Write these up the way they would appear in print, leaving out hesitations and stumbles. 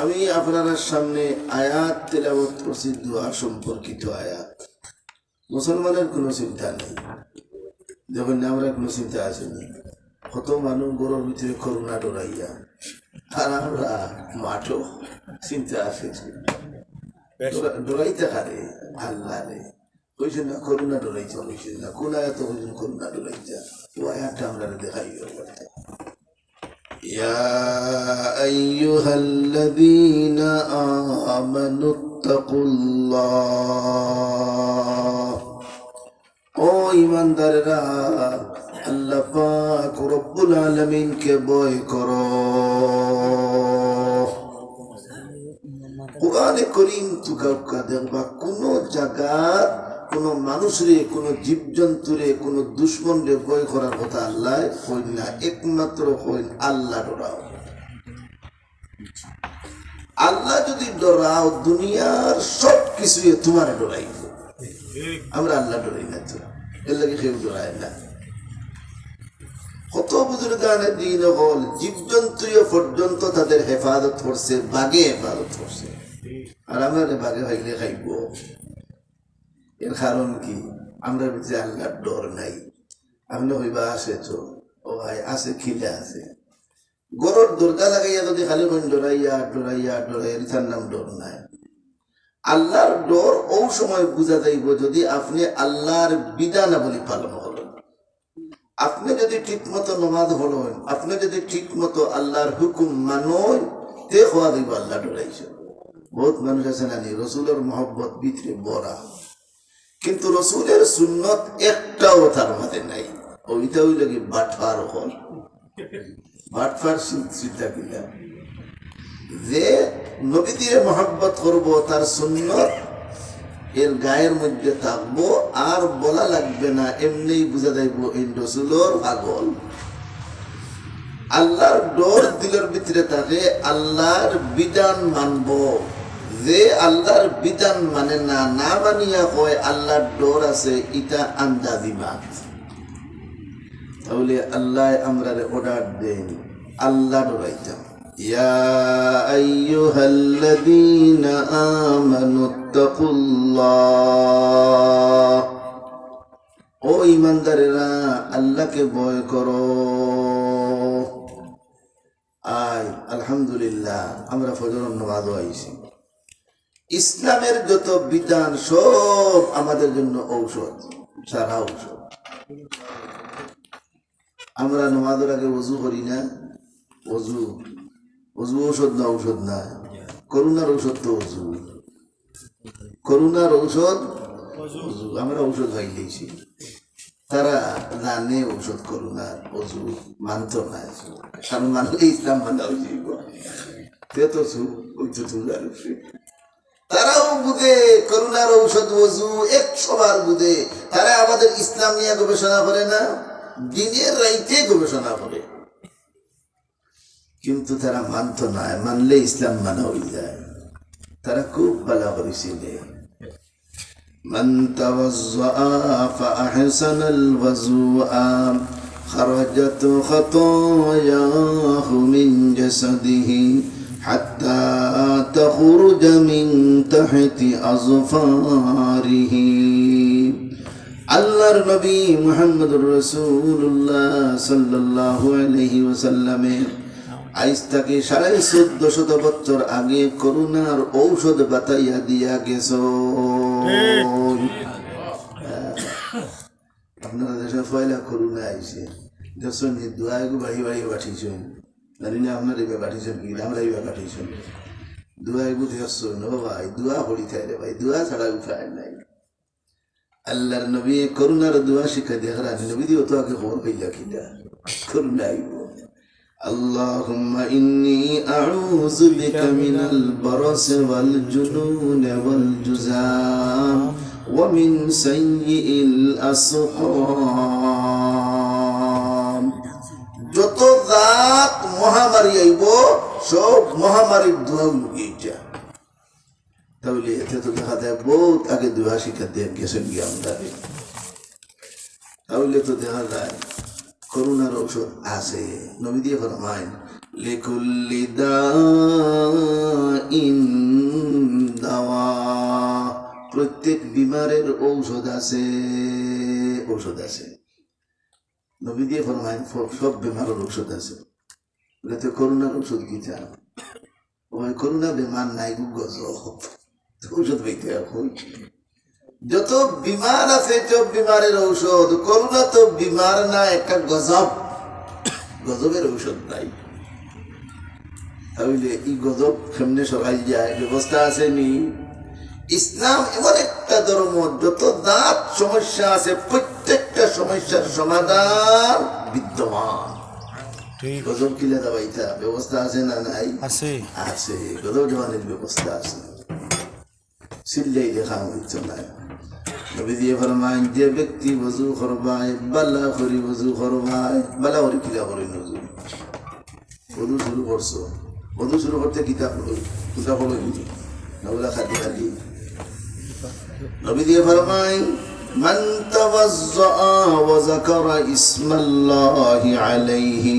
আমি আপনাদের সামনে আয়াত তেলাওয়াত করছি, দোয়া সম্পর্কিত আয়াত। মুসলমানের কোনো চিন্তা নেই, যখন আমরা কোনো চিন্তা আসেনি। কত মানুষ গরুর ভিতরে করুণা ডরাইয়া, আর আমরা মাঠও চিন্তা আসে ডরাইতে পারে আল্লাহ রে। কইছে না করুণা ডরাইতে, কইছে না কোন আয়াত কইছেন করুণা ডরাইতে, ও আয়াতটা আমরা দেখাই। يا أيها الذين آمنوا اتقوا الله او ईमानदारরা আল্লাহ পাক রব্বুল আলামিন কে ভয় করো। কুরআনে কারীম তুকাউকা দেখবা কোন জায়গা কোন মানুষরে কোন জীবজন্তুরে কোন দুশ্মনরে ভয় করার কথা আল্লাহ কই না, একমাত্র কই আল্লাহ ডরাও। আল্লাহ যদি ডরাও দুনিয়ার সব কিছু তোমার ডরাইব। আমরা আল্লাহ ডরাই না, তো এর লাগে কেউ ডরায় না। কত বুজুর্গানে দিন হল জীবজন্তু পর্যন্ত তাদের হেফাজত করছে, বাঘে হেফাজত করছে, আর আমরা বাঘে ভাইলে খাইব। এর কারণ কি? আমরা ভিতরে আল্লাহর ডর নাই। আপনি হইবা আছে তো, ও ভাই আছে, খিলে আছে। গরুর দরজা লাগাইয়া যদি খালি কোন ডরাইয়া ডরাইয়া ডরাইয়া, তার নাম ডর নাই। আল্লাহর ডর ও সময় বুঝা যাইব যদি আপনি আল্লাহর বিধানাবলী পালন করেন। আপনি যদি ঠিক মতো নমাজ পড়েন, আপনি যদি ঠিক মতো আল্লাহর হুকুম মানেন, তে হওয়া দিব আল্লাহ ডরাইছে। বহুত মানুষ আছে না রসুলের মহব্বত ভিতরে বড়া, কিন্তু রসুলের সুন্নত একটাও তার মধ্যে নাই। ওইটা ওই লাগে বাটফার হল, বাটফার চিন্তা কিনা যে নবীদের মহব্বত করব, তার সুন্নত এর গায়ের মধ্যে থাকবো, আর বলা লাগবে না, এমনি বুঝা যাইব এই রসুলের পাগল। আল্লাহর ডর দিলের ভিতরে থাকে, আল্লাহর বিধান মানব। যে আল্লাহর বিধান মানে না, না মানিয়া কয় আল্লাহর ডর আছে, এটা আন্দাজি মাত। তাহলে আল্লাহ আমরা অর্ডার দেন আল্লাহ ডরাইতাম। ইয়া আইয়ুহাল্লাযীনা আমানুত্তাকুল্লাহ, ও ঈমানদারেরা আল্লাহকে ভয় করো। আয় আলহামদুলিল্লাহ আমরা ফজরের নামাজ আইছি। ইসলামের যত বিধান সব আমাদের জন্য ঔষধ, সারা ঔষধ। আমরা নামাজের আগে ওযু করি না, ওযু ওযু ঔষধ না, ঔষধ না। করুণার ঔষধ তো ওযু, করুণার ঔষধ ওযু। আমরা ঔষধ ভাই দিয়েছি, তারা জানে ঔষধ করুণার ওযু, মানত না। কারণ মানলে ইসলাম মানা উচিত, তারাও বুঝে করুণার ঔষধ ওযু 100 বার বুঝে। তারা আমাদের ইসলাম নিয়ে গবেষণা করে না, দিনের রাইতে গবেষণা করে, কিন্তু তারা মানত না। মানলে ইসলাম মানা হয়ে যায়। তারা খুব ভালো করেছিল। মান তাওয়াজ্জা ফাআহসানাল ওযুআ খারাজাত খাতায়াহু মিন জাসাদিহি হাত্তা তাখরুজা মিন তাহতি আযফারিহি। আল্লাহর নবী মুহাম্মদুর রাসূলুল্লাহ সাল্লাল্লাহু আলাইহি ওয়াসাল্লামের আজ থেকে 1450 বছর আগে করুণার ঔষধ বাতাইয়া দিয়া গেছ। আপনারা দেশে পয়লা করুণা আইছে, দেখছেন দোয়াগু বাড়ি বাড়ি পাঠিয়েছেন, জানি না আপনার এবার পাঠিয়েছেন কি, আমরা এবার পাঠিয়েছেন। দোয়াগু দেখছেন, ও ভাই দোয়া পড়ি থাকে রে ভাই, দোয়া ছাড়া উপায় নাই। আল্লাহর নবী করুণার দোয়া শিখা দেখার নবী দিয়ে তো আগে খবর হইলা কিনা করুণা আইব। اللهم إني أعوذ بك من البرص والجنون والجذام ومن سيء الأسقام। যত জাত মহামারী আইব সব মহামারীর দোয়া লুকিয়ে। তাহলে এতে তো দেখা যায় বহুত আগে দোয়া শিক্ষা দিয়ে গেছেন জ্ঞানদারে। তাহলে তো দেখা যায় করুণার ঔষধ আছে। নবী দিয়ে ফরমায় লিকুল্লি দাইন ঔষধ আছে, ঔষধ আছে। নবী দিয়ে ফরমায় সব বেমারের ঔষধ আছে। বলে তো করোনার ঔষধ কি চান? ওই করোনা বেমার নাই, গজব ঔষধ পাইতে এখন। যত বিমার আছে সব বিমারের ঔষধ। করোনা তো বিমার না, একটা গজব, গজবের ঔষধ নাই। তাহলে এই গজব কেমনে সরাই যায়? ব্যবস্থা আছে নি? ইসলাম এমন একটা ধর্ম, যত দাঁত সমস্যা আছে প্রত্যেকটা সমস্যার সমাধান বিদ্যমান। গজব কিলে দাবাইতা ব্যবস্থা আছে না নাই? আছে, আছে। গজব জমানের ব্যবস্থা আছে। সিল্লাই দেখা হইতো না। নবী দিয়ে ফরমায় যে ব্যক্তি ওযু করবায় বালা করি ওযু করবায়, বালা করি কিলা করি নজু ওযু শুরু করছো, ওযু শুরু করতে কিতাব হলো নবলা খাদি খাদি। নবী দিয়ে ফরমায় মান তাওয়াজ্জা ওয়া যাকারা ইসমাল্লাহি আলাইহি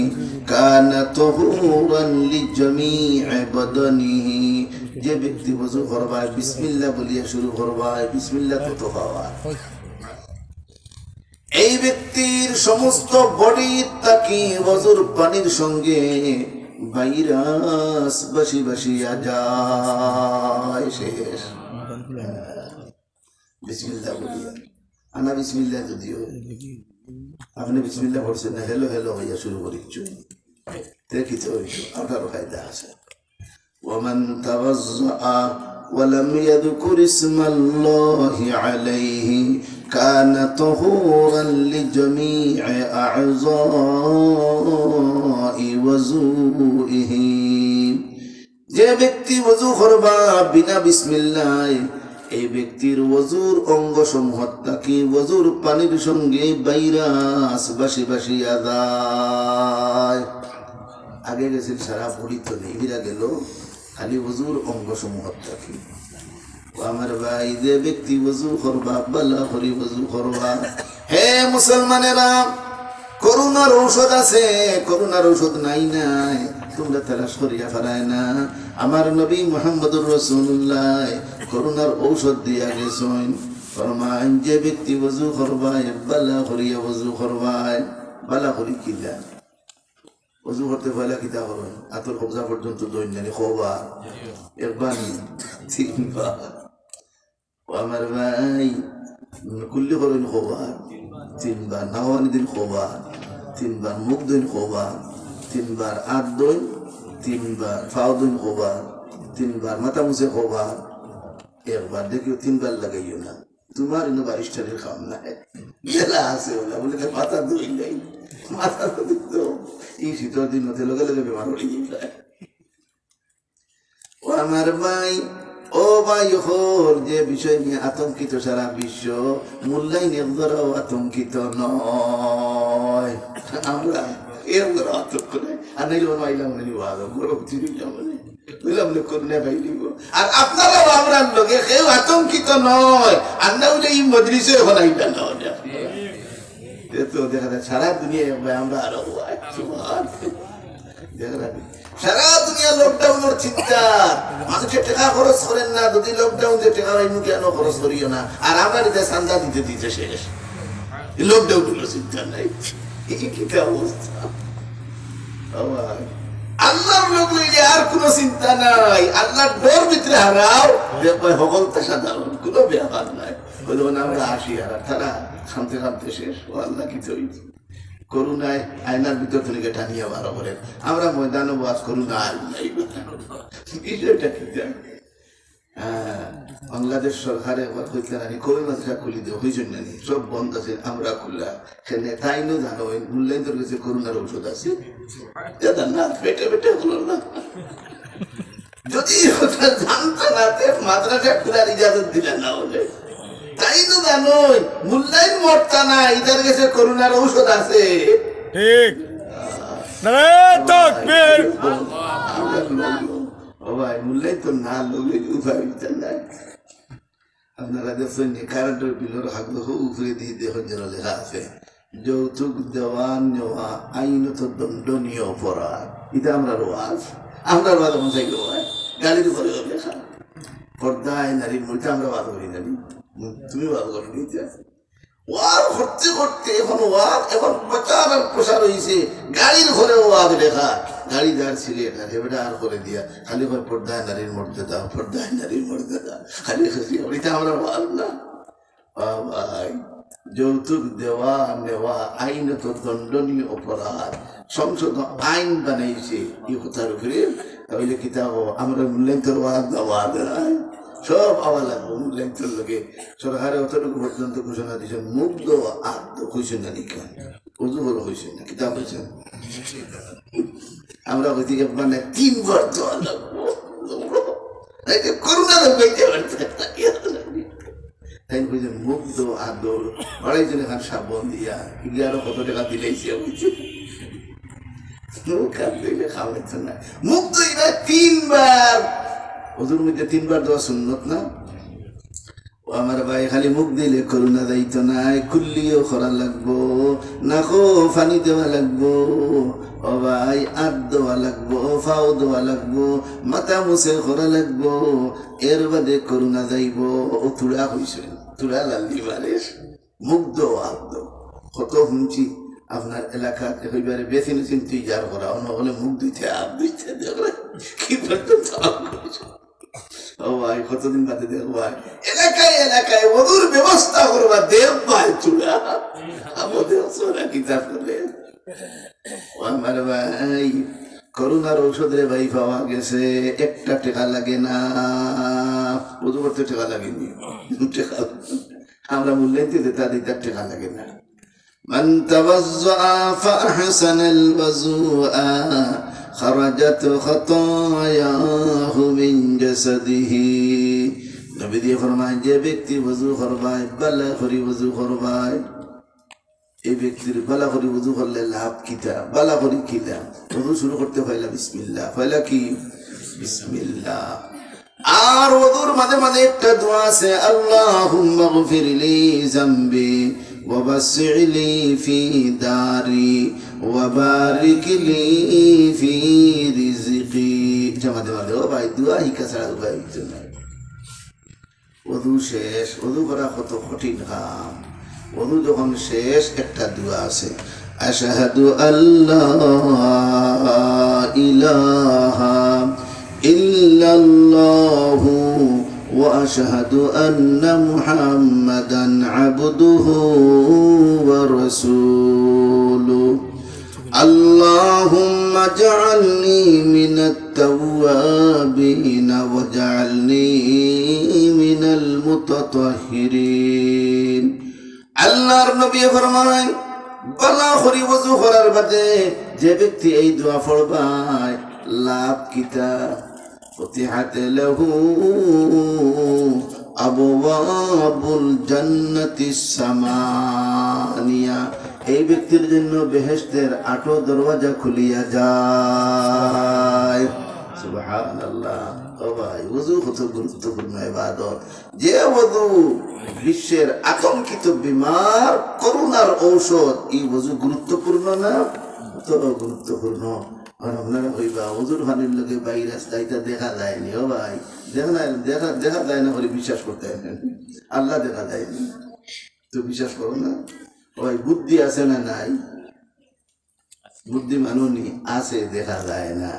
কানা তাহুরান লিজামি'i বাদানিহি। যে ব্যক্তি ওযু করবায় বিসমিল্লাহ বলিয়া শুরু করবায়, বিসমিল্লাহ তো তোফাওয়া, এই ব্যক্তির সমস্ত বডি তাকি ওযুর পানির সঙ্গে ভাইরাস বাসি বাসিয়া যায়। শেষ বিসমিল্লাহ বলিয়া। আনা বিসমিল্লাহ যদিও আপনি বিসমিল্লাহ বলছেন না, হেলো হেলো হইয়া শুরু করিচ্ছ, দেখিতে হইতো আপনারও ফায়দা আছে। ومن توضأ ولم يذكر اسم الله عليه كان طهورا لجميع أعضاء وضوئه। যে ব্যক্তি ওযু করবা বিনা বিসমিল্লাহ, এই ব্যক্তির ওযুর অঙ্গ সমূহ থাকি ওযুর পানির সঙ্গে ভাইরাস বাসি বাসিয়া যায়। আগে গেছিল সারা পরিত নেই, বিরা গেল খালি ওযুর অঙ্গ সমূহ থাকি। আমার ভাই যে ব্যক্তি ওযু করবা বালা করি ওযু করবা। হে মুসলমানেরা, করোনার ঔষধ আছে, করোনার ঔষধ নাই নাই তোমরা তালাশ করিয়া ফেরায় না। আমার নবী মুহাম্মদুর রাসূলুল্লাহ করোনার ঔষধ দিয়া গেছেন। ফরমান যে ব্যক্তি ওযু করবায় বালা করিয়া ওযু করবায়। বালা করি কিলা ওযু করতে পয়লা কিতা করবেন? আতর কবজা পর্যন্ত দৈন্যানি খোবা একবার তিনবার। আমার ভাই কুল্লি করেন খোবা তিনবার, নাওয়ানি দিন খোবা তিনবার, মুখ দইন খোবা তিনবার, আট দইন তিনবার, ফাও দইন খোবা তিনবার, মাথা মুছে খোবা একবার। দেখিও তিনবার লাগাইও না, তোমার ইনো বারিস্টারের কাম নাই, জেলা আছে ওলা বলে মাথা ধুই নাই, মাথা তো এই শীতের দিন হতে লগে লগে বেমার হয়ে যায়। ও আমার ভাই, ও ভাই হোর, যে বিষয় নিয়ে আতঙ্কিত সারা বিশ্ব, মূল্যায়ন একদরাও আতঙ্কিত নয়। আমরা এর দ্বারা আতঙ্ক নেই। আর নাইলে মনে আইলাম না আদম গরম চিনিলাম মানে বুঝলাম না করলে ভাই নিব। আর আপনারাও আমরা লোকে কেউ আতঙ্কিত নয়। আমরা বলে এই মজলিসে এখন আইলাম না তো দেখা যায় সারা দুনিয়ায় আমরা আরো সারা দুনিয়া লকডাউনের চিন্তা। মানুষের টাকা খরচ করেন না, যদি লকডাউন যে টাকা কেন খরচ করিও না। আর আমরা চান্দা দিতে দিতে শেষ, লকডাউনের চিন্তা নাই। কি অবস্থা! আল্লাহর লোক লইলে আর কোনো চিন্তা নাই। আল্লাহর ডর ভিতরে হারাও, সকল তা সাধারণ, কোনো ব্যাপার নাই। বলবেন আমরা আসি আর তারা খামতে খামতে শেষ। ও আল্লাহ কি চলছে করুণায় আয়নার ভিতর থেকে টানিয়া বারো করেন। আমরা ময়দানে বাস করুণা বিষয়টা কি যায়? বাংলাদেশ সরকারে কবি মাদ্রাসা খুলি দেওয়া হয়েছেন না, সব বন্ধ আছে, আমরা খুললা সেখানে তাই নো জানো মূল্যায়ন তোর কাছে করোনার ঔষধ আছে না, পেটে পেটে হলো না। যদি জানতো না মাদ্রাসা খোলার ইজাজত দিলে না হলে, তাই তো জানোই মূল্যায়ন মরতা না, ইদার কাছে করোনার ঔষধ আছে। ঠিক ভাই, মূল্যায়ন তো না লোকে উপায় নাই। আপনারা দেখছেন কারেন্টের বিলের হাগলো উপরে দিয়ে দেখুন যেন লেখা আছে যৌতুক দেওয়া নেওয়া আইনত দণ্ডনীয় অপরাধ। এটা আমরা রোয়াজ, আমরা রোয়াজ মশাই গাড়ির উপরে লেখা পর্দায় নারীর মধ্যে আমরা বাদ করি জানি। তুমি ভালো করে নিতে ওয়ার করতে করতে এখন প্রচার আর প্রসার হয়েছে গাড়ির ঘরে ওয়াজ লেখা গাড়ি যার ছিল এবারে আর করে দিয়া খালি করে পর্দায় নারীর মর্যাদা পর্দায় নারীর মর্যাদা খালি খুশি এটা আমরা ওয়াজ না ভাই যৌতুক দেওয়া নেওয়া আইনত দণ্ডনীয় অপরাধ সংশোধন আইন বানাইছে এই কথার উপরে তাহলে কিতাব আমরা মূল্যান্তর ওয়াজ না ওয়াজ নাই সব আওয়াজ লাগবো মূল্যান্তর লোকে সরকারে অতটুকু পর্যন্ত ঘোষণা দিয়েছেন মুগ্ধ আত্ম হয়েছেন না নিকা উর্দু বড় হয়েছেন না কিতাব হয়েছেন আমরা হইতে মানে 3 বার দেওয়া লাগবো করোনা লাগাইতে পারছে তাই বুঝলেন মুগ্ধ আদর আড়াইজন এখান সাবন দিয়া 11 কত টাকা দিলেইছে বুঝছি খাওয়াইছে না মুগ্ধ এবার 3 বার ওদের মধ্যে 3 বার দেওয়া সুন্নত না ও আমার ভাই খালি মুখ দিলে করোনা দায়িত্ব নাই কুল্লিও করা লাগবো নাকো ফানি দেওয়া লাগবো ও ভাই আদ দেওয়া লাগবো ফাও দেওয়া লাগবো মাথা মুছে করা লাগবো এর বাদে করোনা যাইব ও তুড়া হয়েছে তুড়া লাল্লি মারিস মুখ দেওয়া আদ কত শুনছি আপনার এলাকা হইবারে বেশি নিচ্ছেন তুই যার করা হলে মুখ দিতে আদ দিতে দেখলে কি পর্যন্ত ও ভাই কতদিন বাদে দেখ ভাই এলাকায় এলাকায় ওদের ব্যবস্থা করবা দেব ভাই চুড়া আমাদের সোনা কিতাব করে আমার ভাই করোনার ঔষধের ভাই পাওয়া গেছে একটা টাকা লাগে না ওদের করতে টাকা লাগেনি আমরা মূল্যায়ন দিতে তাদের টাকা লাগে না من توضأ فأحسن الوضوء خرجت خطاياه من جسده নবী দিয়ে ফরমায় যে ব্যক্তি ওযু করবায় বালা করে ওযু করবায় এই ব্যক্তির বালা করে ওযু করলে লাভ কিটা বালা করে কিটা ওযু শুরু করতে পয়লা বিসমিল্লাহ পয়লা কি বিসমিল্লাহ আর ওযুর মাঝে মাঝে একটা দোয়া আছে আল্লাহুম্মা গফিরলি যামবি ووسع لي في داري وبارك لي في رزقي جمع دو ভাই দোয়া হিকা ছাড়া উপায় নাই ওযু শেষ ওযু করা কত কঠিন কাম ওযু যখন শেষ একটা দোয়া আছে আশহাদু আল্লা ইলাহা ইল্লাল্লাহু وأشهد أن محمدا عبده ورسوله اللهم اجعلني من التوابين واجعلني من المتطهرين আল্লাহর নবী ফরমান বালা করি ওযু করার বাদে যে ব্যক্তি এই দোয়া পড়বায় লাভ কিতা فتحت له أبواب الجنة الثمانية এই ব্যক্তির জন্য বেহেশতের 8 দরওয়াজা খুলিয়া যায় সুবহানাল্লাহ ও ভাই ওযু কত গুরুত্বপূর্ণ ইবাদত যে ওযু বিশ্বের আতঙ্কিত বিমার করোনার ঔষধ এই ওযু গুরুত্বপূর্ণ না কত গুরুত্বপূর্ণ আর আপনারা কইবা ওযুর পানির লগে ভাইরাস যাইতা দেখা যায়নি ও ভাই দেখা যায় না করে বিশ্বাস করতে হয় আল্লাহ দেখা যায়নি তো বিশ্বাস করো না ওই বুদ্ধি আছে না নাই বুদ্ধি মানুনি আছে দেখা যায় না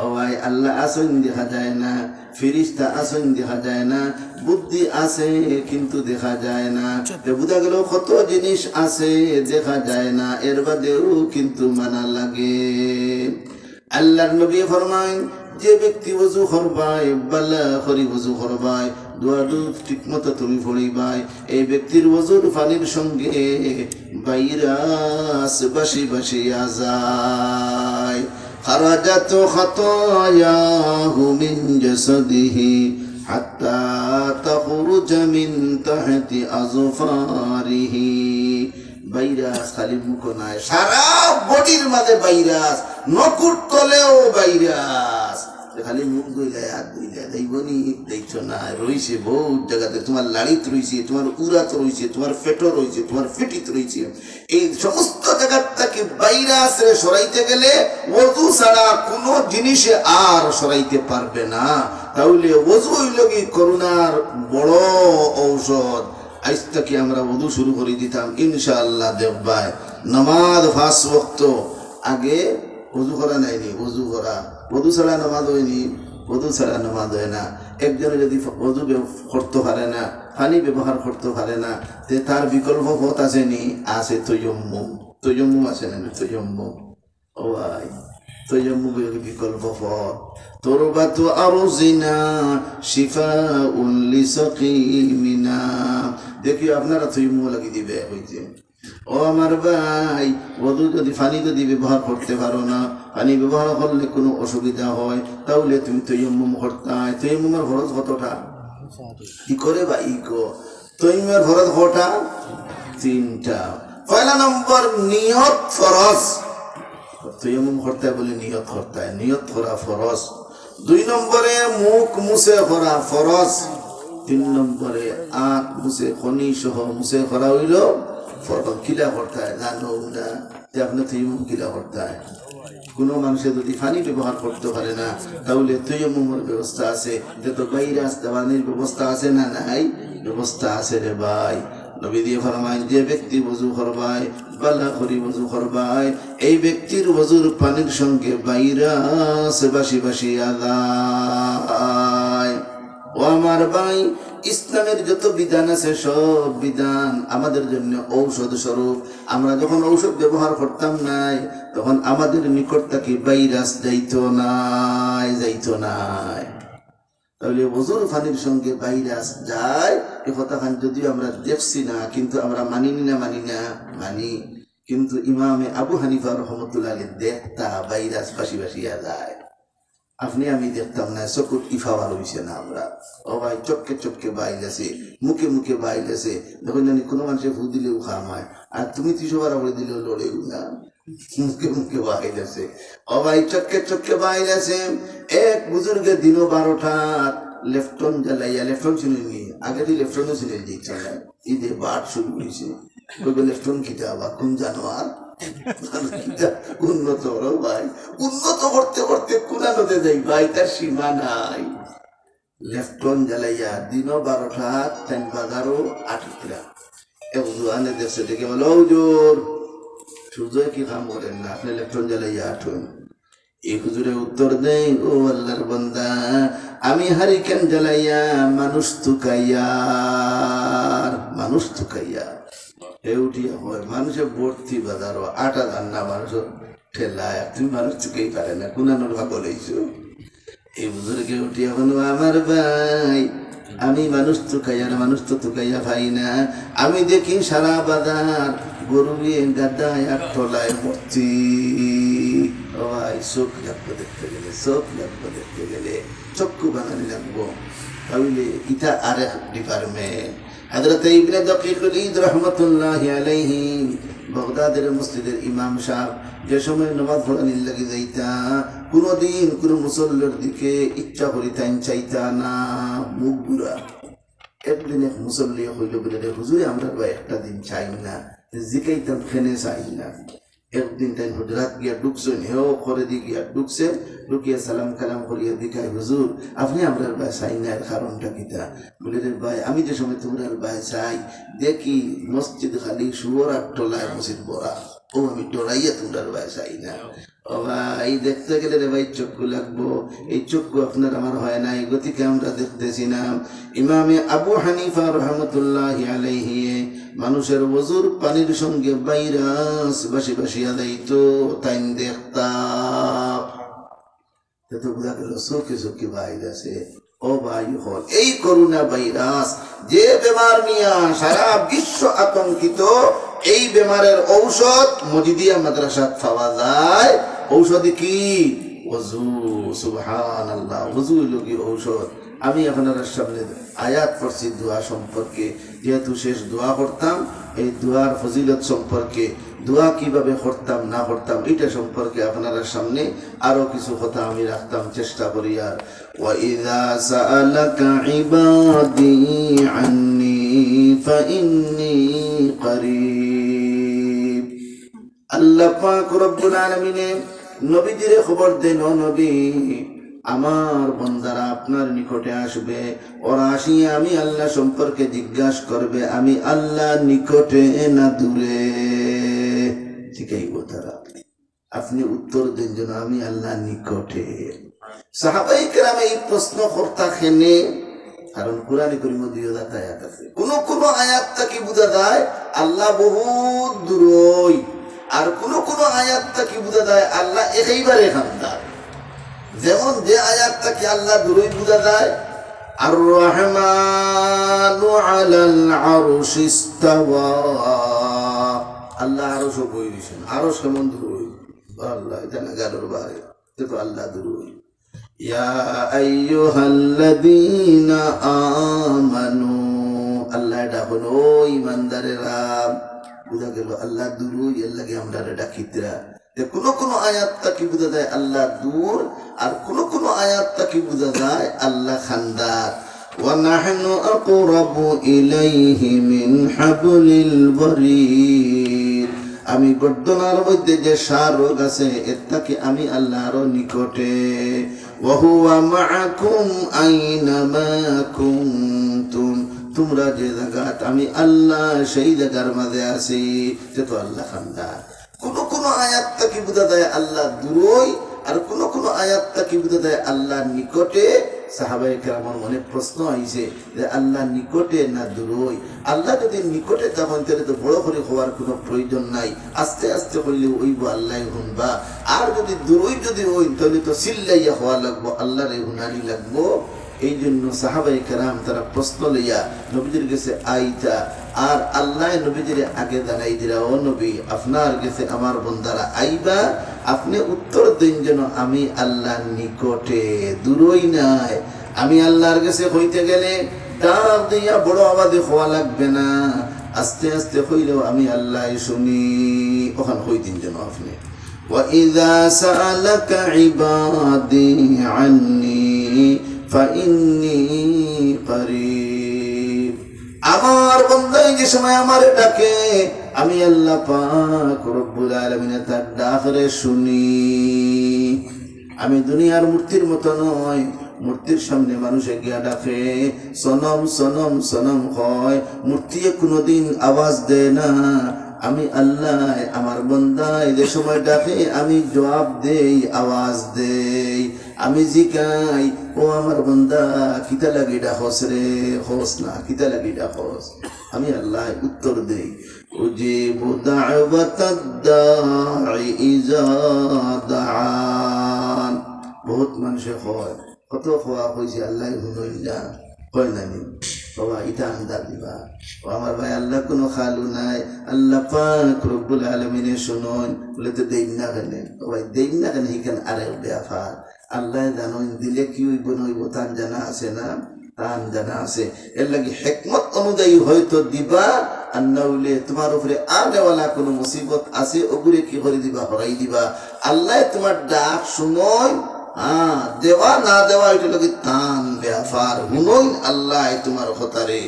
ও ভাই আল্লাহ আসেন দেখা যায় না ফেরেশতা আসেন দেখা যায় না বুদ্ধি আছে কিন্তু দেখা যায় না বুঝা গেল কত জিনিস আছে দেখা যায় না এর বাদেও কিন্তু মানা লাগে আল্লাহর নবী ফরমায় যে ব্যক্তি ওযু করবায় বালা করে ওযু করবায় দোয়া ঠিকমতো তুমি পড়িবাই এই ব্যক্তির ওযুর পানির সঙ্গে ভাইরাস বাসি বাসি যায় খারাজাত খাতায়াহু মিন জাসাদিহি হাত্তা তাখরুজা মিন তাহতি আযফারিহি ভাইরাস খালি মুখ নাই সারা বডির মাঝে ভাইরাস নকুর তলেও ভাইরাস খালি মুখ ধুইলে হাত ধুইলে দেখবনি দেখছো না রয়েছে বহুত জায়গাতে তোমার লাড়িত রয়েছে তোমার উড়াত রয়েছে তোমার পেটো রয়েছে তোমার পেটিত রয়েছে এই সমস্ত জায়গা থেকে ভাইরাস সরাইতে গেলে ওযু ছাড়া কোনো জিনিসে আর সরাইতে পারবে না তাহলে ওযু হইল কি করোনার বড় ঔষধ আজ থেকে আমরা ওযু শুরু করে দিতাম ইনশাআল্লাহ দেখবাই নামাজ 5 ওয়াক্ত আগে ওযু করা নাইনি ওযু করা ওযু ছাড়া নামাজ হয়নি ওযু ছাড়া নামাজ হয় না একজনে যদি ওযু করতে পারে না পানি ব্যবহার করতে পারে না তে তার বিকল্প পথ আছে নি আছে তায়াম্মুম আছে না তায়াম্মুম ও ভাই তায়াম্মুমের বিকল্প পথ তুরবাতু আরজিনা শিফাউন লিসাকিমিনা দেখি আপনারা তায়াম্মুম লাগি দিবে হইছে ও আমার ভাই ওযু যদি পানি যদি ব্যবহার করতে পারো না পানি ব্যবহার করলে কোনো অসুবিধা হয় তাহলে তুমি তায়াম্মুম করতে তায়াম্মুমের ফরজ কতটা কি করে ভাই গো তায়াম্মুমের ফরজ কয়টা 3টা পয়লা নম্বর নিয়ত ফরজ তায়াম্মুম করতে বলে নিয়ত করা ফরজ 2 নম্বরে মুখ মুছে করা ফরজ 3 নম্বরে আঁখ মুছে খনি সহ মুছে করা হইল ফরজ কিলা করতে হয় জানো না যে আপনি তায়াম্মুম কিলা করতে হয় কোনো মানুষে যদি পানি ব্যবহার করতে পারে না তাহলে তায়াম্মুমের ব্যবস্থা আছে যে তো বাইরে আসতে পানির ব্যবস্থা আছে না নাই ব্যবস্থা আছে রে ভাই নবী দিয়ে ফরমায় যে ব্যক্তি ওযু করবায় বালা করি ওযু করবায় এই ব্যক্তির ওযুর পানির সঙ্গে ভাইরাস বাসি বাসি আদায় ও আমার ভাই ইসলামের যত বিধান আছে সব বিধান আমাদের জন্য ঔষধ স্বরূপ আমরা যখন ঔষধ ব্যবহার করতাম নাই তখন আমাদের নিকট থেকে ভাইরাস যাইতো নাই তাহলে ওযুর পানির সঙ্গে ভাইরাস যায় এই কথাখান যদিও আমরা দেখছি না কিন্তু আমরা মানি কিন্তু ইমামে আবু হানিফা রাহমাতুল্লাহ আলাইহি দেখতা ভাইরাস বাসি বাসিয়া যায় আপনি আমি দেখতাম না চকুত ইফাওয়ার হইছে না আমরা ও ভাই চক্কে বাইল আছে মুখে বাইল আছে দেখুন জানি কোনো মানুষে ফু দিলেও খামায় আর তুমি 300 বার বলে দিলেও লড়েও না মুখে বাইল আছে ও ভাই চক্কে বাইল আছে এক বুজুর্গে দিন 12টা লেফটন জ্বালাইয়া লেফটন শুনিনি আগে দিয়ে লেফটনও শুনে দিচ্ছে না ঈদে বাট শুরু হয়েছে লেফটন খিতে আবার কোন জানোয়ার উন্নত ভাই উন্নত করতে করতে কুলানোতে যাই ভাই তার সীমা নাই লেফটন জ্বালাইয়া দিন 12টা 11:08 একজনে দেশে থেকে বলো হুজুর সূর্য কি কাম করেন না আপনি লেফটন জ্বালাইয়া আঠুন এই হুজুরে উত্তর দেন ও আল্লাহর বান্দা আমি হারিকেন জ্বালাইয়া মানুষ তুকাইয়া উঠিয়া হয় মানুষের ভর্তি বাজারও আটা রান্না মানুষ ঠেলায় তুমি মানুষ চুকেই পারে না কুনানোর ভাগ লইছো এই বুজুর্গে উঠিয়া হলো আমার ভাই আমি মানুষ তুকাইয়া পাই না আমি দেখি সারা বাজার গরু গাদায় আর ঠলায় ভর্তি ও ভাই চোখ লাগবো দেখতে গেলে চক্ষু বানানি লাগবো তাহলে ইটা আরেক ডিপার্টমেন্ট হযরত ইবনে দাকিকুল ঈদ রাহমাতুল্লাহি আলাইহি বাগদাদের মসজিদের ইমাম সাহেব যে সময় নামাজ পড়ানির লাগি যাইতা কোনদিন কোন মুসল্লির দিকে ইচ্ছা করিতেন চাইতা না মুখ বুড়া একদিন এক মুসল্লি হইল বলে হুজুরে আমরা ভাই একটা দিন চাই না জিকাইতাম খেনে চাই না একদিন তাই হুজরাত গিয়া ঢুকছেন হেও করে দি গিয়া ঢুকছে ঢুকিয়া সালাম কালাম করিয়া দিকায় হুজুর আপনি আমরার ভাই চাই না এর কারণটা কিতা বলে রে ভাই আমি যে সময় তোমরার ভাই চাই দেখি মসজিদ খালি শুয়োর আর টলায় মসজিদ বড়া ও আমি ডরাইয়া তোমরার ভাই চাই না ও ভাই দেখতে গেলে রে ভাই চক্ষু লাগবো এই চক্ষু আপনার আমার হয় নাই গতিকে আমরা দেখতেছি না ইমামে আবু হানিফা রাহমাতুল্লাহি আলাইহি মানুষের ওযুর পানির সঙ্গে ভাইরাস বাসি বাসিয়া যাইতো তাই দেখতাম এত বুঝা গেল চোখে ভাইরাসে ও ভাই হল এই করোনা ভাইরাস যে বেমার নিয়ে সারা বিশ্ব আতঙ্কিত এই বেমারের ঔষধ মসজিদিয়া মাদ্রাসাত পাওয়া যায় ঔষধি কি ওযু সুবহানাল্লাহ ওযু লগি ঔষধ আমি আপনাদের সামনে আয়াত পড়ছি দোয়া সম্পর্কে যেহেতু শেষ দোয়া করতাম এই দোয়ার ফজিলত সম্পর্কে দোয়া কিভাবে করতাম না করতাম এটা সম্পর্কে আপনাদের সামনে আরো কিছু কথা আমি রাখতাম চেষ্টা করি আর ওয়া ইযা সাআলাকা ইবাদি আন্নী ফাইন্নী করিব আল্লাহ পাক রব্বুল আলামিন নবীজির খবর দেন ও নবী আমার বান্দারা আপনার নিকটে আসবে, ওরা আসিয়ে আমি আল্লাহ সম্পর্কে জিজ্ঞাসা করবে আমি আল্লাহ নিকটে না দূরে। ঠিকই তারা, আপনি উত্তর দেন যেন আমি আল্লাহ নিকটে। সাহাবায়ে কেরাম এই প্রশ্ন করতা খেনে, কারণ কোরআনে কারীমে দুই আয়াত আছে। কোন কোন আয়াতটা কি বোঝা যায় আল্লাহ বহুত দূরই, আর কোন কোন আয়াতটা কি বোঝা যায় আল্লাহ একেবারে খান্দার। যেমন যে আয়াতটা কি আল্লাহ দূরই বোঝা যায়, আর রহমানু আলাল আরশি ইস্তাওয়া, আল্লাহ আরশ বই দিয়েছেন। আরশ কেমন দূরই আল্লাহ এটা না গালোর বাইরে, তো আল্লাহ দূরই। ইয়া আইয়ুহাল্লাযীনা আমানু, আল্লাহ ডাকুন ও ঈমানদারেরা। বুঝা গেল আল্লাহ দূরই, আল্লাহকে আমরা ডাকিতরা। কোন কোন আয়াতটা কি বোঝা যায় আল্লাহ দূর, আর কোন কোন আয়াতটা কি বোঝা যায় আল্লাহ খান্দার। ওয়া নাহনু আকরাবু ইলাইহি মিন হাবলিল ওয়ারিদ, আমি গর্দনার মধ্যে যে শারক আছে এর থেকে আমি আল্লাহর নিকটে। ওয়া হুয়া মাআকুম আইনামা কুনতুম, তোমরা যে জায়গাত আমি আল্লাহ সেই জায়গার মাঝে আছি, সে তো আল্লাহ খান্দার। কোন কোন আয়াতটা কি বোঝা যায় আল্লাহ দূরই, আর কোন কোন আয়াতটা কি বোঝা যায় আল্লাহ নিকটে। সাহাবায়ে কেরামের মনে প্রশ্ন আইছে যে আল্লাহ নিকটে না দূরই। আল্লাহ যদি নিকটে তখন তাহলে তো বড় করে হওয়ার কোনো প্রয়োজন নাই, আস্তে আস্তে হইলেও ওইব আল্লাহ শুনবা। আর যদি দূরই যদি ওই তাহলে তো চিল্লাইয়া হওয়া লাগবো, আল্লাহর হুনারি লাগবো। এই জন্য সাহাবায়ে কেরাম তারা প্রশ্ন লইয়া নবীজির কাছে আইতা, আর আল্লাহ নবীজির আগে জানাই দিলা ও নবী আপনার কাছে আমার বন্দারা আইবা, আপনি উত্তর দিন যেন আমি আল্লাহ নিকটে দূরই নাই। আমি আল্লাহর কাছে হইতে গেলে ডাক দিয়া বড় আওয়াজে হওয়া লাগবে না, আস্তে আস্তে হইলেও আমি আল্লাহ শুনি, ওখান হই দিন যেন আপনি। وَإِذَا سَأَلَكَ عِبَادِي عَنِّي فَإِنِّي قَرِيبٌ, আমার বান্দাই যে সময় আমারে ডাকে আমি আল্লাহ পাক রব্বুল আলামিন তার ডাকরে শুনি। আমি দুনিয়ার মূর্তির মতো নয়, মূর্তির সামনে মানুষে গিয়া ডাকে সনম সনম সনম হয়, মূর্তি কোনোদিন আওয়াজ দেয় না। আমি আল্লাহ আমার বান্দায় যে সময় ডাকে আমি জবাব দেই, আওয়াজ দেই, আমি জিকাই ও আমার বান্দা কিতা লাগি ডাকস রে, হোস না কিতা লাগি ডাকস, আমি আল্লাহ উত্তর দেই। উজিবু দাওয়াতাদ দাঈ ইযা দাআন, বহুত মানুষে হয়, কত খোয়া হইছে আল্লাহ হুনই না, কয় জানি বাবা এটা আন্দাজ দিবা। ও আমার ভাই আল্লাহ কোনো খালু নাই, আল্লাহ পাক রব্বুল আলামিনে শুনুন বলে তো দেই না কেন, ও ভাই দেই না কেন, এখানে আরেক ব্যাপার। আল্লাহ জানুন দিলে কি হইব নইব তান জানা আছে না, তান জানা আছে। এর লাগি হিকমত অনুযায়ী হয়তো দিবা, আর নইলে তোমার উপরে আনেওয়ালা কোনো মুসিবত আছে ওগুলো কি করে দিবা, হরাই দিবা। আল্লাহ তোমার ডাক শুনোই, দেওয়া না দেওয়া এটা লাগে তান ব্যাপার, হুনই আল্লাহ তোমার হতারে।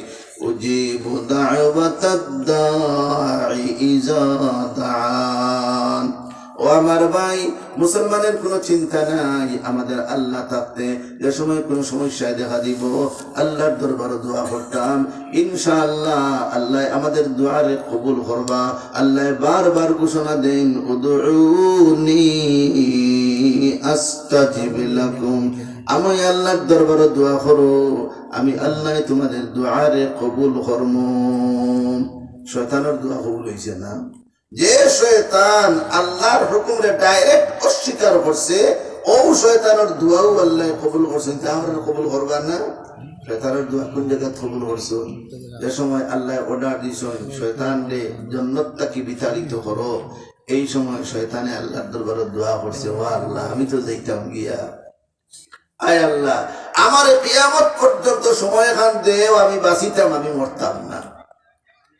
উজিবু দাওয়াতাদ দাঈ ইযা দাআন। ও আমার ভাই মুসলমানের কোনো চিন্তা নাই, আমাদের আল্লাহ থাকতে যে সময় কোনো সমস্যায় দেখা দিব আল্লাহর দরবারে দোয়া করতাম, ইনশাআল্লাহ আল্লাহ আমাদের দোয়ারে কবুল করবা। আল্লাহ বারবার ঘোষণা দেন উদউনি আস্তাজিব লাকুম, আমি আল্লাহর দরবারে দোয়া করো, আমি আল্লাহ তোমাদের দোয়ারে কবুল করব। শয়তানের দোয়া কবুল হইছে না, যে শয়তান আল্লাহর হুকুমে ডাইরেক্ট অস্বীকার করছে ও শয়তানের দোয়াও আল্লাহ কবুল করছেন, আমরা কবুল করবা না? শয়তানের দোয়া কোন জায়গায় কবুল করছো? যে সময় আল্লাহ অর্ডার দিয়েছেন শয়তান রে জান্নাত থেকে বিতাড়িত করো, এই সময় শয়তানে আল্লাহর দরবারে দোয়া করছে, ও আল্লাহ আমি তো যাইতাম গিয়া, আয় আল্লাহ আমার কিয়ামত পর্যন্ত সময় খান দেও, আমি বাঁচিতাম, আমি মরতাম না।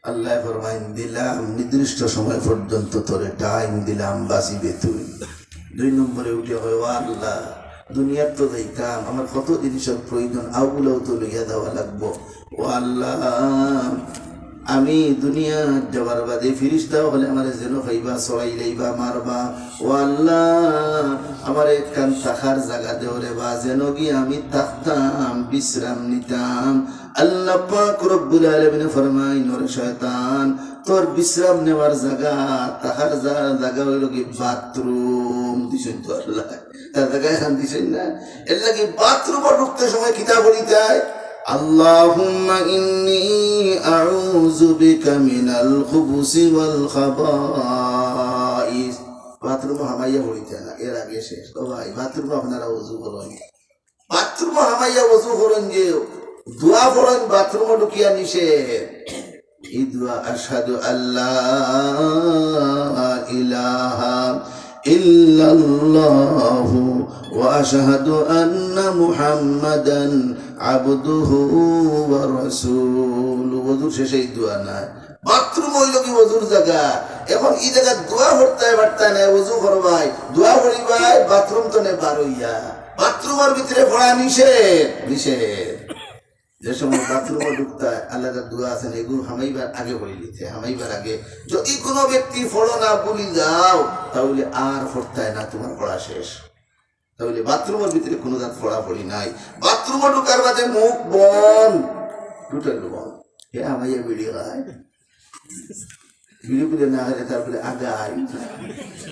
আল্লাহ ফরমাইন দিলাম নির্দিষ্ট সময় পর্যন্ত তোরে টাইম দিলাম, বাঁচিবে তুই। 2 নম্বরে উঠে হয় ও আল্লাহ দুনিয়ার তো যাইতাম, আমার কত জিনিসের প্রয়োজন, আগুলাও তো লইয়া দেওয়া লাগবো। ও আল্লাহ আমি দুনিয়া যাওয়ার বাদে ফিরিস্তাও হলে আমার যেন খাইবা ছড়াই লাইবা মারবা ও আল্লাহ আমার একখান থাকার জায়গা দেওরে বা যেন কি আমি থাকতাম বিশ্রাম নিতাম আল্লাহ পাক রব্বুল আলামিন ফরমায় নরে শয়তান তোর বিশ্রাম নেওয়ার জায়গা থাকার জায়গা হইল কি বাথরুম দিছেন তো আল্লাহ তার জায়গায় খান দিছেন না এর লাগে বাথরুমে ঢুকতে সময় কিতাব বলিতায় আল্লাহুম্মা ইন্নী আউযু বিকা মিনাল খুবুসি ওয়াল খাবাইস বাথরুমে হামাইয়া বলিতে না এর আগে শেষ ও ভাই বাথরুমে আপনারা ওযু করেন বাথরুমে হামাইয়া ওযু করেন যে দোয়া পড়েন বাথরুমে ঢুকিয়া নিষেধ এই দোয়া আশহাদু আল্লা ইলাহা ইল্লাল্লাহু ওয়া আশহাদু আন্না মুহাম্মাদান আবদুহু ওয়া রাসূলুহু ওযুর শেষে এই দোয়া না বাথরুম হইল কি ওযুর জায়গা এখন এই জায়গা দোয়া করতে পারতা না ওযু করবাই দোয়া করিবাই বাথরুম তো নে বার হইয়া বাথরুমের ভিতরে পড়া নিষেধ নিষেধ যে সময় বাথরুমে ঢুকতে আল্লাহ দোয়া আছেন এগুলো হামাইবার আগে বলে নিতে হামাইবার আগে যদি কোনো ব্যক্তি ফলো না বলি যাও তাহলে আর পড়তায় না তোমার পড়া শেষ তাহলে বাথরুমের ভিতরে কোনো দাঁত পড়া পড়ি নাই বাথরুমে ঢুকার বাদে মুখ বন্ধ টোটাল বন্ধ এ হামাইয়া ভিডিও হয় ভিডিও করে না হলে তারপরে আগাই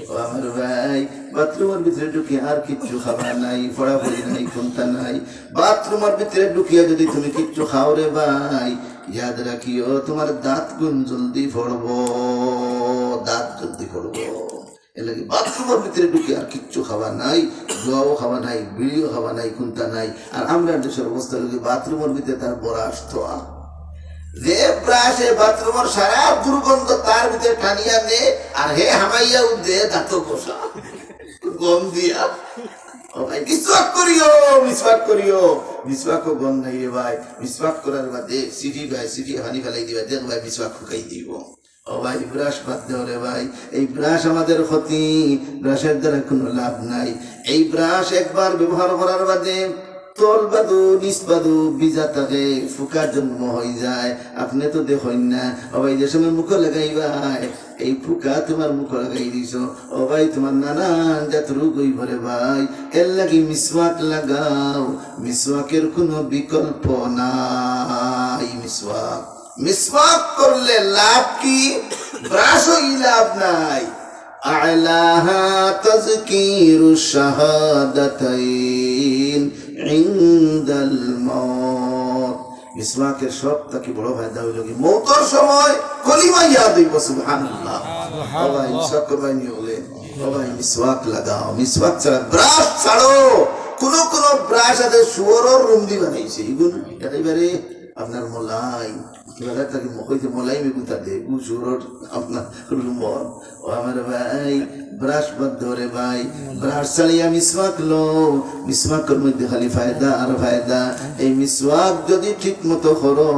ও আমার ভাই বাথরুমের ভিতরে ঢুকিয়ে আর কিচ্ছু খাবার নাই পড়াপড়ি নাই কোনটা নাই বাথরুমের ভিতরে ঢুকিয়ে যদি তুমি কিচ্ছু খাও রে ভাই ইয়াদ রাখিও তোমার দাঁত গুণ জলদি পড়বো দাঁত জলদি পড়বো এর লাগে বাথরুমের ভিতরে ঢুকে আর কিচ্ছু খাবার নাই দোয়াও খাওয়া নাই বিড়িও খাওয়া নাই কোনটা নাই আর আমরা দেশের অবস্থা লোকে বাথরুমের ভিতরে তার বড় আসতো যে ব্রাশে বাথরুমের সারা দুর্গন্ধ তার ভিতরে টানিয়া নে আর হে হামাইয়া উঠে দাঁত কষা গম দিয়া ও ভাই মিসওয়াক করিও মিসওয়াকও গম নাই রে ভাই মিসওয়াক করার বাদে সিটি ভাই সিটি হানি ফেলাই দিবা দেখ ভাই মিসওয়াক ফুকাই দিব ও ভাই ব্রাশ বাদ দেও রে ভাই এই ব্রাশ আমাদের ক্ষতি ব্রাশের দ্বারা কোনো লাভ নাই এই ব্রাশ একবার ব্যবহার করার বাদে তল বাদু নিচ বাদু বিজা থাকে ফুকা জন্ম হয়ে যায় আপনি তো দেখেন না ও ভাই যে সময় মুখ লাগাই ভাই এই ফুকা তোমার মুখ লাগাই দিছ ও ভাই তোমার নানান জাত রোগ হই ভরে ভাই এর লাগি মিসওয়াক লাগাও মিসওয়াকের কোনো বিকল্প নাই মিসওয়াক করলে লাভ কি ব্রাশ হই লাভ নাই আ'লাহা তাযকিরুশ শাহাদাতাইন ইনদাল মাউত মিসওয়াকের সবথেকে বড় ফায়দা হইল কি মওতের সময় কলিমা ইয়াদ হইব সুবহানাল্লাহ বাবা মিসওয়াক করবাই নি বলে বাবা মিসওয়াক লাগাও মিসওয়াক ছাড়া ব্রাশ ছাড়ো কোন ব্রাশ আছে শুয়োরের রুমদি বানাইছে এগুলো একেবারে আপনার মোলাই এবারে তাকে মকইতে মোলাই মেগুতা দে শুয়োরের আপনার রুমর ও আমার ভাই ব্রাশ বাদ ধরে ভাই ব্রাশ চালিয়া মিসওয়াক লো মিসওয়াকের মধ্যে খালি ফায়দা আর ফায়দা এই মিসওয়াক যদি ঠিক মতো করো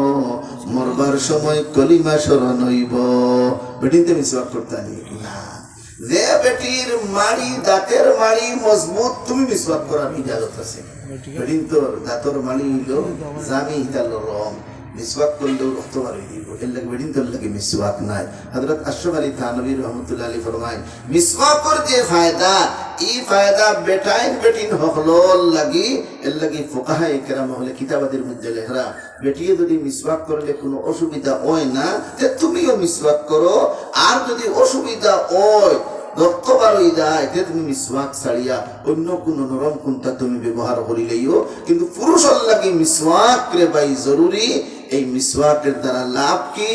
মরবার সময় কলিমা স্মরণ হইব বেটিতে মিসওয়াক করতে না যে বেটির মাড়ি দাঁতের মাড়ি মজবুত তুমি মিসওয়াক করার ইজাজত আছে বেটিন তোর দাঁতর মাড়ি হইল জামি হিতাল রং মিসওয়াক করলেও রক্ত বাড়িয়ে দিব এর লাগে বেটিন তোর লাগে মিসওয়াক নাই হযরত আশরাফ আলী থানভী রাহমাতুল্লাহ আলাইহি ফরমায় মিসওয়াকের যে ফায়দা এই ফায়দা বেটাইন বেটিন হকলল লাগি এর লাগে ফুকাহায়ে কেরাম হলে কিতাবাদের মধ্যে লেখরা বেটিয়ে যদি মিসওয়াক করলে কোনো অসুবিধা হয় না তে তুমিও মিসওয়াক করো আর যদি অসুবিধা হয় রক্ত বাড়ি যায় তে তুমি মিসওয়াক ছাড়িয়া অন্য কোনো নরম কোনটা তুমি ব্যবহার করিলেইও কিন্তু পুরুষের লাগি মিসওয়াক রে ভাই জরুরি এই মিসওয়াকের দ্বারা লাভ কি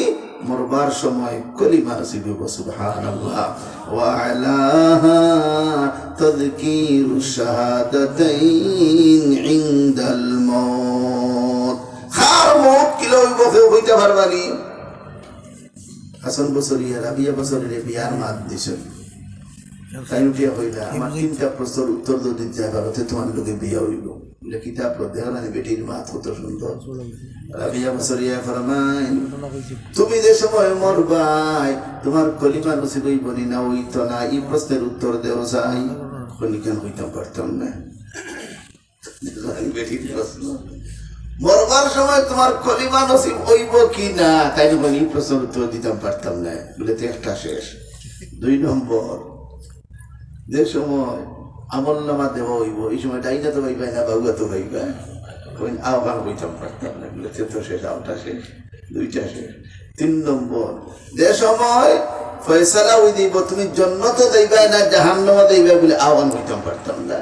মরবার সময় কলিমা নসিব হবে সুবহানাল্লাহ ওয়া আলাহা তাযকিরুশ শাহাদাতাইন ইনদাল মাউত খার মউত কিলো হইতে পারবানি হাসান বসরি রাবিয়া বসরি বিয়ার মাত দিছেন তাই উঠিয়া হইলা আমার 3টা প্রশ্নের উত্তর দিতে যাই ভারতে তোমার লোকে বিয়া হইব বলে কিতাব দেখানি বেটির মাত কত সুন্দর রাবিয়া বসরিয়া ফরমায় তুমি যে সময় মরবাই তোমার কলিমা নসিব হইব না হইতো না এই প্রশ্নের উত্তর দেও চাই কলিকান হইতাম পারতাম না বেটির প্রশ্ন মরবার সময় তোমার কলিমা নসিব হইব কি না তাই বলি প্রশ্ন উত্তর দিতাম পারতাম না বলে তো একটা শেষ। 2 নম্বর, যে সময় আমল নামা দেওয়া হইব এই সময় ডাইনা তো ভাইবা না বাবুয়া তো ভাইবা আহ্বান হইতাম পারতাম না বলে তো শেষ, আওটা শেষ, 2টা শেষ। 3 নম্বর, যে সময় ফয়সালা হই দিব তুমি জান্নাতে যাইবা না জাহান্নামে যাইবা বলে আহ্বান হইতাম পারতাম না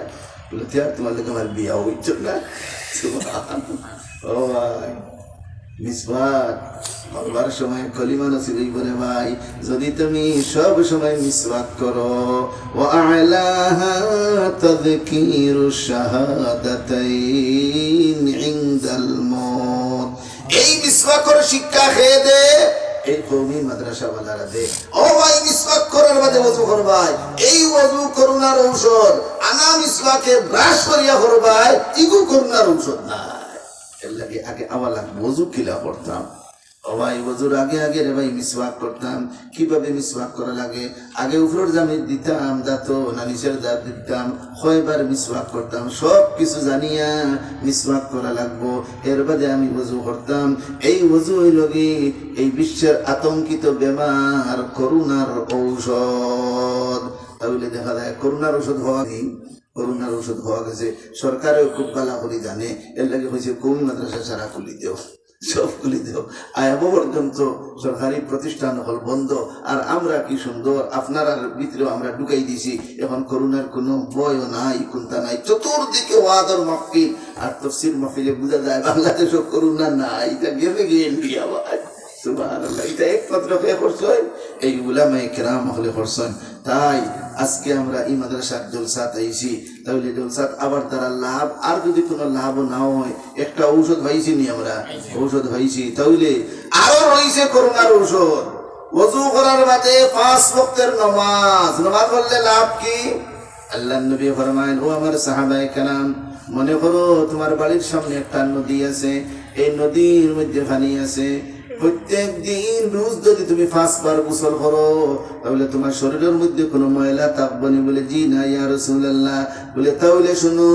বলে তোমার লোক আমার বিয়া হইত না। ও ভাই মিসওয়াক বলবার সময় কলিমা নসিব হইব রে ভাই যদি তুমি সব সময় মিসওয়াক করো। ওয়া আ'লাহা তাযকিরু শাহাদাতাইন ইনদাল মউত, এই মিসওয়াকের শিক্ষা খেয়ে দে এই কওমি মাদ্রাসাওয়ালারা দে। ও ভাই মিসওয়াক করার বাদে ওযু করবাই, এই ওযু করুণার ঔষধ। আনা মিসওয়াকে ব্রাশ করিয়া করবাই, ইগু করুণার ঔষধ না। এর লাগে আগে আওয়ালা ওযু কিলা করতাম। ও ভাই ওযুর আগে আগে রে ভাই মিসওয়াক করতাম। কিভাবে মিসওয়াক করা লাগে? আগে উপরের জামি দিতাম দাঁত না নিচের দাঁত দিতাম, কয়বার মিসওয়াক করতাম সব কিছু জানিয়া মিসওয়াক করা লাগবো। এর বাদে আমি ওযু করতাম। এই ওযু হইল কি এই বিশ্বের আতঙ্কিত বেমার করুণার ঔষধ। তাহলে দেখা যায় করুণার ঔষধ হওয়া নেই, করুণার ঔষধ হওয়া গেছে। সরকারেও খুব ভালো করে জানে, এর লাগে হয়েছে কওমি মাদ্রাসা সারা খুলি দেও, সব খুলি দেও। আয়াব পর্যন্ত সরকারি প্রতিষ্ঠান হল বন্ধ। আর আমরা কি সুন্দর আপনার ভিতরেও আমরা ঢুকাই দিছি। এখন করুণার কোনো ভয়ও নাই, কোনটা নাই, চতুর্দিকে ওয়াদর মাহফিল। আর তাফসীর মাহফিলে বোঝা যায় বাংলাদেশও করুণা নাই, এটা গেলে গিয়ে ইন্ডিয়া ভাই। সুবহানাল্লাহ, এটা একমাত্র কে করছেন? এই উলামায়ে কেরাম হলে করছেন। তাই আজকে আমরা এই মাদ্রাসার জলসাত আইছি। তাহলে জলসাত আবার তারা লাভ, আর যদি কোনো লাভ না হয় একটা ঔষধ পাইছি নি আমরা, ঔষধ পাইছি। তাহলে আরো রয়েছে করুণার ঔষধ। ওযু করার বাদে 5 ওয়াক্তের নামাজ, নামাজ পড়লে লাভ কি? আল্লাহর নবী ফরমায়েন, ও আমার সাহাবায়ে কেরাম, মনে করো তোমার বাড়ির সামনে একটা নদী আছে, এই নদীর মধ্যে পানি আছে। প্রত্যেক দিন রোজ যদি তুমি 5 বার গোসল করো তাহলে তোমার শরীরের মধ্যে কোনো ময়লা থাকবে না। বলে জি না ইয়া রাসূলুল্লাহ। বলে তাহলে শুনো,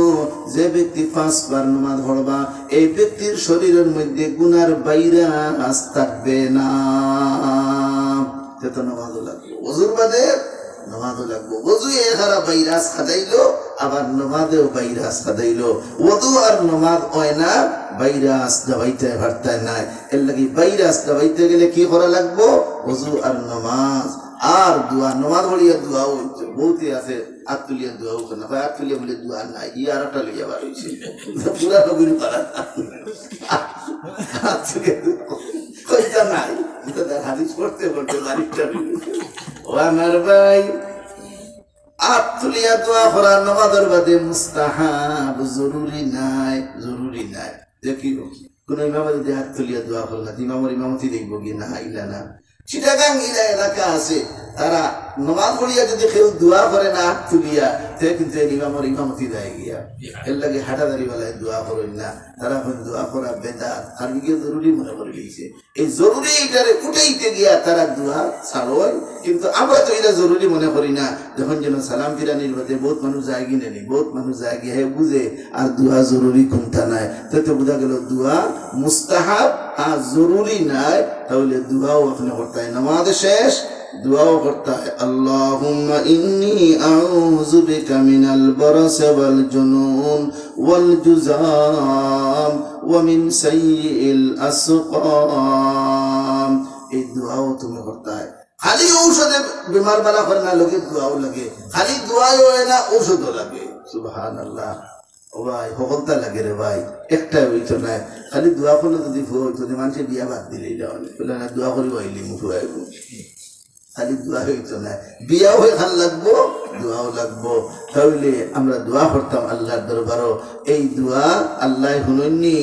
যে ব্যক্তি 5 বার নামাজ পড়বা এই ব্যক্তির শরীরের মধ্যে গুনার ভাইরাস থাকবে না। তো নামাজও লাগবে, ওযুর বাদে নামাজও লাগবে। ওযু এখারা ভাইরাস খাদাইলো, আবার নামাজেও ভাইরাস খাদাইলো। ওযু আর নামাজ হয় না, ভাইরাস দাবাইতে পারতায় নাই। এর লাগি ভাইরাস দাবাইতে গেলে কি করা লাগবো? ওযু আর নামাজ আর দোয়া। নামাজ পড়িয়া দোয়াও হইছে, বহুতই আছে আত্তুলিয়া দোয়াও করে না, ভাই আত্তুলিয়া বলে দোয়া নাই, ই আর একটা লইয়া বার হইছে পুরা কবির পারা কইতা নাই। হাদিস পড়তে পড়তে বাড়িটা ও আমার ভাই, আত্তুলিয়া দোয়া করা নামাজের বাদে মুস্তাহাব, জরুরি নাই, জরুরি নাই। দেখিও কোন ইমাম যদি আত্তুলিয়া দোয়া করলা ইমামের ইমামতি দেখবো কি না ইলা না। চিটাগাং ইলা এলাকা আছে, তারা নামাজ পড়িয়া যদি কেউ দোয়া করে না আত্তুলিয়া, তে কিন্তু ইমামের ইমামতি দেয় গিয়া। এর লাগে হাঁটাদারি বেলায় দোয়া করেন না, তারা দোয়া করা বেদাত আর গিয়ে জরুরি মনে করে গেছে। এই জরুরি এটারে উঠাইতে গিয়া তারা দোয়া ছাড়োয়, কিন্তু আমরা তো এটা জরুরি মনে করি না। যখন যেন সালাম ফিরানির মধ্যে বহুত মানুষ যায় গিয়ে নেই, বহুত মানুষ যায় গিয়ে বুঝে আর দোয়া জরুরি কোনটা নাই, তো বোঝা গেল দোয়া মুস্তাহাব আর জরুরি নাই। তাহলে দোয়াও আপনি করতে হয়, নামাজ শেষ দোয়াও করতে হয়। আল্লাহুম্মা ইন্নী আউযু বিকা মিনাল বারাস ওয়াল জুনুন ওয়াল জুযাম ওয়া মিন সাইয়্যিল আসকাম। এই দোয়াও তুমি করতে হয়। খালি ঔষধে বিমার বালা করে না, লোকে দোয়াও লাগে। খালি দোয়াই হয় না, ঔষধও লাগে। সুবহানাল্লাহ। ও ভাই সকলটা লাগে রে ভাই, একটাই হইতো না। খালি দোয়া করলে যদি হইতো মানুষের বিয়া বাদ দিলেই যাওয়া বলে না, দোয়া করি আইলি মুখ আইব, খালি দোয়া হইতো না। বিয়াও হয়ে খাল লাগবো, দোয়াও লাগবো। তাহলে আমরা দোয়া করতাম আল্লাহর দরবারও। এই দোয়া আল্লাহ শুনেননি,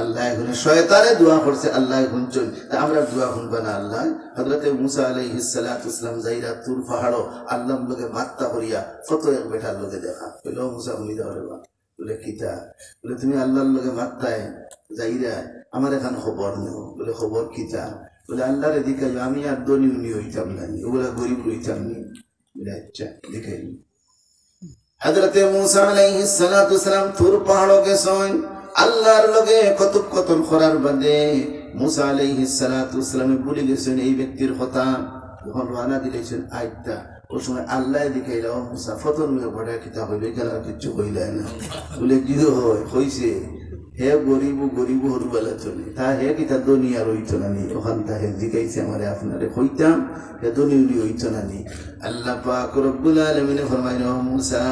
আল্লাহ শুনে। শয়তানে দোয়া করছে, আল্লাহ শুনছেন, আমরা দোয়া শুনবো না। আল্লাহ হযরত মুসা আলাইহিস সালাতু ওয়াসসালাম যাইরা তুর পাহাড়ও আল্লাহর লগে বার্তা করিয়া কত এক বেটার লগে দেখা বলে, মুসা শুনি দাও রে বা বলে কিতা? বলে তুমি আল্লাহর লগে বার্তায় যাইরা আমার এখানে খবর নেও। বলে খবর কিতা? বলে আল্লাহর এদিকে আমি আর ধনী উনি হইতাম না, ওগুলা গরিব হইতাম নি। বলে আচ্ছা দেখাই। হযরত মুসা আলাইহিস সালাতু ওয়াসসালাম তুর পাহাড়ও গেছেন, আল্লাহর লগে কথোপকথন করার বাদে মুসা আলাইহিস সালাতু ওয়াসসালাম বলে গেছেন এই ব্যক্তির কথা যখন রানা দিলেছেন আইতা ওই সময় আল্লাহ দিকে এলো মুসা ফতন বড় কিতা হইল এখানে কিছু কইলেন না বলে কি হয় কইছে হে গরিব হরুবেলা চলে তা হে কিতা দুনিয়া রইত না নি ওখান হে জিগাইছে আমারে আপনারে কইতাম হে দুনিয়া হইত না নি আল্লাহ পাক রব্বুল আলামিন ফরমাইল মুসা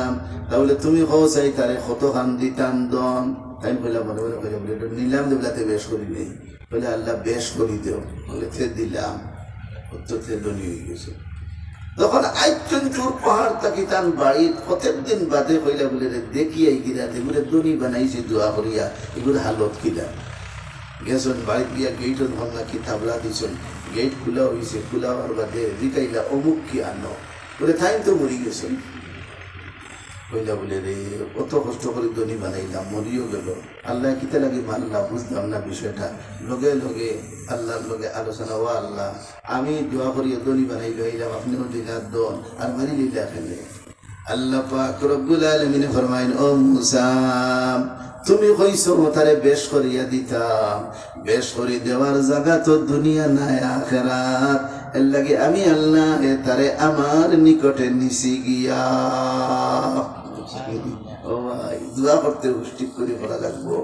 তাহলে তুমি কওসাই তারে কত খান দিতাম দন তাই বলে মনে মনে কইলে বলে নিলাম দেবলাতে বেশ করি নেই বলে আল্লাহ বেশ করি দেও বলে তে দিলাম উত্তরতে দুনিয়া হয়ে গেছে যখন আইচন চুর পাহাড় থাকি তান বাড়ির প্রত্যেকদিন বাদে হইলা বলে দেখি এই গিরা এগুলো দনি বানাইছে দোয়া করিয়া এগুলো হালত কিলা গেছেন বাড়িতে গিয়া গেটত ভাঙা কি তাবলা দিছেন গেট খোলা হয়েছে খোলা হওয়ার বাদে জিকাইলা অমুক কি আনো বলে তাই তো মরি গেছেন কইলা বলে রে কত কষ্ট করে দনি বানাইলাম মরিও গেল আল্লাহ কিতা লাগে মানলাম বুঝলাম না বিষয়টা লগে লগে আল্লাহর লগে আলোচনা ও আল্লাহ আমি দোয়া করিয়া দনি বানাই লইলাম আপনিও দিলার দন আর মারি দিলা খেলে আল্লাহ পাক রব্বুল আলামিন ফরমাইন ও মুসা তুমি কইছো তারে বেশ করিয়া দিতাম বেশ করে দেওয়ার জায়গা তো দুনিয়া নাই আখিরাত এর লাগে আমি আল্লাহ তারে আমার নিকটে নিছি গিয়া ও ভাই দোয়া করতে ঠিক করে বলা লাগবো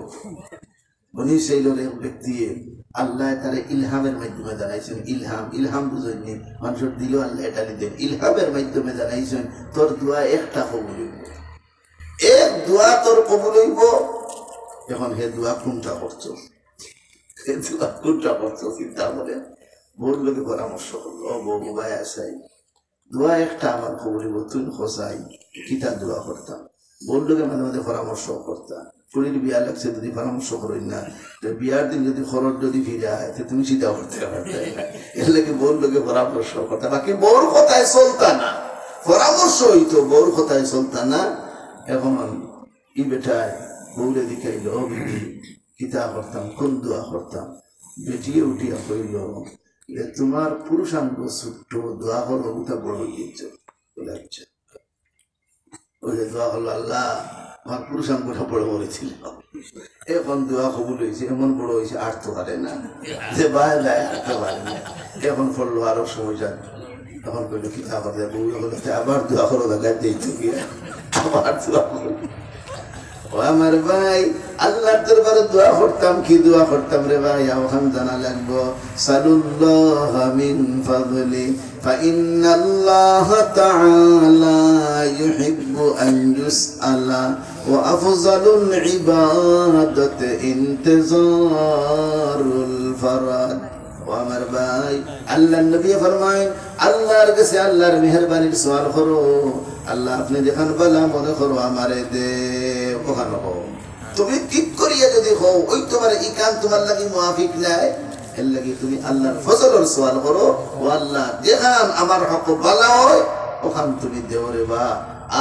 বনি সেইলের ব্যক্তি আল্লাহ তারে ইলহামের মাধ্যমে জানাইছেন ইলহাম বুঝেননি মানুষের দিল আল্লাহ এটা দিতেন ইলহামের মাধ্যমে জানাইছেন তোর দোয়া একটা কবুল হইব এক দোয়া তোর কবুল হইব এখন হে দোয়া কোনটা করছো চিন্তা করে বোর লোকে পরামর্শ করলো ও বউ ভাই আসাই দোয়া একটা আমার কবুল হইব তুই খোসাই কিতা দোয়া করতাম বোর লোকে মাঝে মাঝে পরামর্শ করতাম শরীর বিয়া লাগছে যদি পরামর্শ করেন না বিয়ার দিন যদি খরচ যদি ফিরে আয় তুমি চিন্তা করতে পারবে এর লাগে বোর লোকে পরামর্শ করতাম বাকি বোর কথায় চলতা না পরামর্শ হইতো বোর কথায় চলতা না এখন ই বেটায় বউরে দিকাইল বিধি কিতা করতাম কোন দোয়া করতাম বেটিয়ে উঠিয়া কইল তোমার পুরুষাঙ্গ ছোট্ট দোয়া হলো ওটা বড় দিয়েছ বলে আচ্ছা ওই দোয়া হলো আল্লাহ আমার পুরুষাঙ্গটা বড় বলেছিল এখন দোয়া কবুল হয়েছে এমন বড় হয়েছে আর তো পারে না যে বাইরে হাঁটতে পারে না এখন পড়লো আরো সময় যান তখন কইলো কিতা করতে বউ হলো আবার দোয়া করো দেখায় দিয়েছ গিয়ে আবার দোয়া করো ও আমার ভাই আল্লাহর দরবারে দোয়া করতাম কি দোয়া করতাম রে ভাই ওখান জানা লাগবো সালুল্লাহ মিন ফাদলি ফাইন্নাল্লাহ তাআলা ইউহিব্বু আন ইউসআলা ওয়া আফযালুল ইবাদাতি ইনতিজারুল ফারাজ ও আমার ভাই আল্লাহর নবী ফরমায় আল্লাহর কাছে আল্লাহর মেহেরবানির সওয়াল করো আল্লাহ আপনি যেখান বলা মনে করো আমারে দে ওখানে হো তুমি ঠিক করিয়া যদি হও ওই তোমার ইকান তোমার লাগি মুআফিক নাই এর লাগি তুমি আল্লাহর ফজলের সওয়াল করো ও আল্লাহ যেখান আমার হক বলা হয় ওখান তুমি দেও রে বা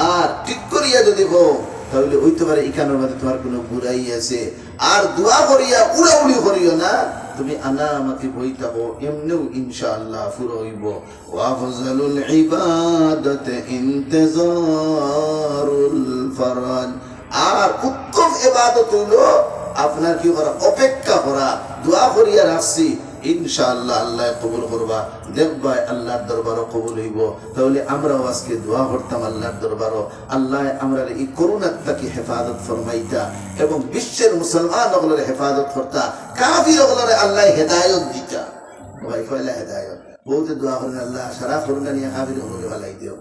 আর ঠিক করিয়া যদি হও তাহলে ওই তোমার ইকানের মধ্যে তোমার কোনো বুরাই আছে আর দোয়া করিয়া উড়াউড়ি করিও না তুমি আনা আমাকে বইতা হো এমনিও ইনশাআল্লাহ পুরো হইব ওয়া আফজালুল ইবাদাতি ইনতিজারুল ফারাজ আর উত্তম ইবাদত হলো আপনার কি করা অপেক্ষা করা দোয়া করিয়া রাখছি ইনশাআল্লাহ আল্লাহ কবুল করবা দেখবা আল্লাহর দরবারও কবুল হইব তাহলে আমরাও আজকে দোয়া করতাম আল্লাহর দরবারও আল্লাহ আমরা এই করোনার থেকে হেফাজত ফরমাইতা এবং বিশ্বের মুসলমান ওগুলোর হেফাজত করতা কাফির ওগুলোর আল্লাহ হেদায়ত দিতা ভাই কয়লা হেদায়ত বহুতে দোয়া করেন আল্লাহ সারা করোনা নিয়ে কাফির ওগুলো ভালাই দিও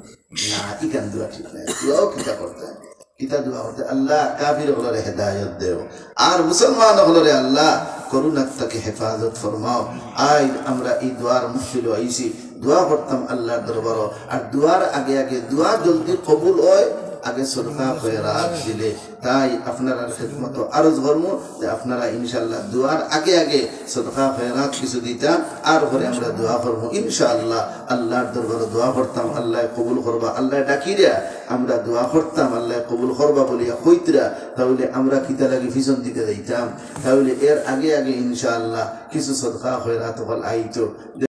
না ইকান দোয়া ঠিক নাই দোয়াও কিতা করতে কিতা দোয়া করতে আল্লাহ কাফির ওগুলোর হেদায়ত দেও আর মুসলমান ওগুলোর আল্লাহ করুণা থেকে হেফাজত ফরমাও আই আমরা এই দোয়ার মুশকিল আইছি দোয়া করতাম আল্লাহর দরবারও আর দোয়ার আগে আগে দোয়া জলদি কবুল হয় আগে সদকা খয়রাত দিলে তাই আপনারা খিদমত আরজ করব যে আপনারা ইনশাআল্লাহ দোয়ার আগে আগে সদকা খয়রাত কিছু দিতা আর পরে আমরা দোয়া করব ইনশাআল্লাহ আল্লাহর দরবারে দোয়া করতাম আল্লাহ কবুল করবা আল্লাহ ডাকিরা আমরা দোয়া করতাম আল্লাহ কবুল করবা বলিয়া কইতরা তাহলে আমরা কিতা লাগি পিছন দিকে যাইতাম তাহলে এর আগে আগে ইনশাআল্লাহ কিছু সদকা খয়রাত হল আইতো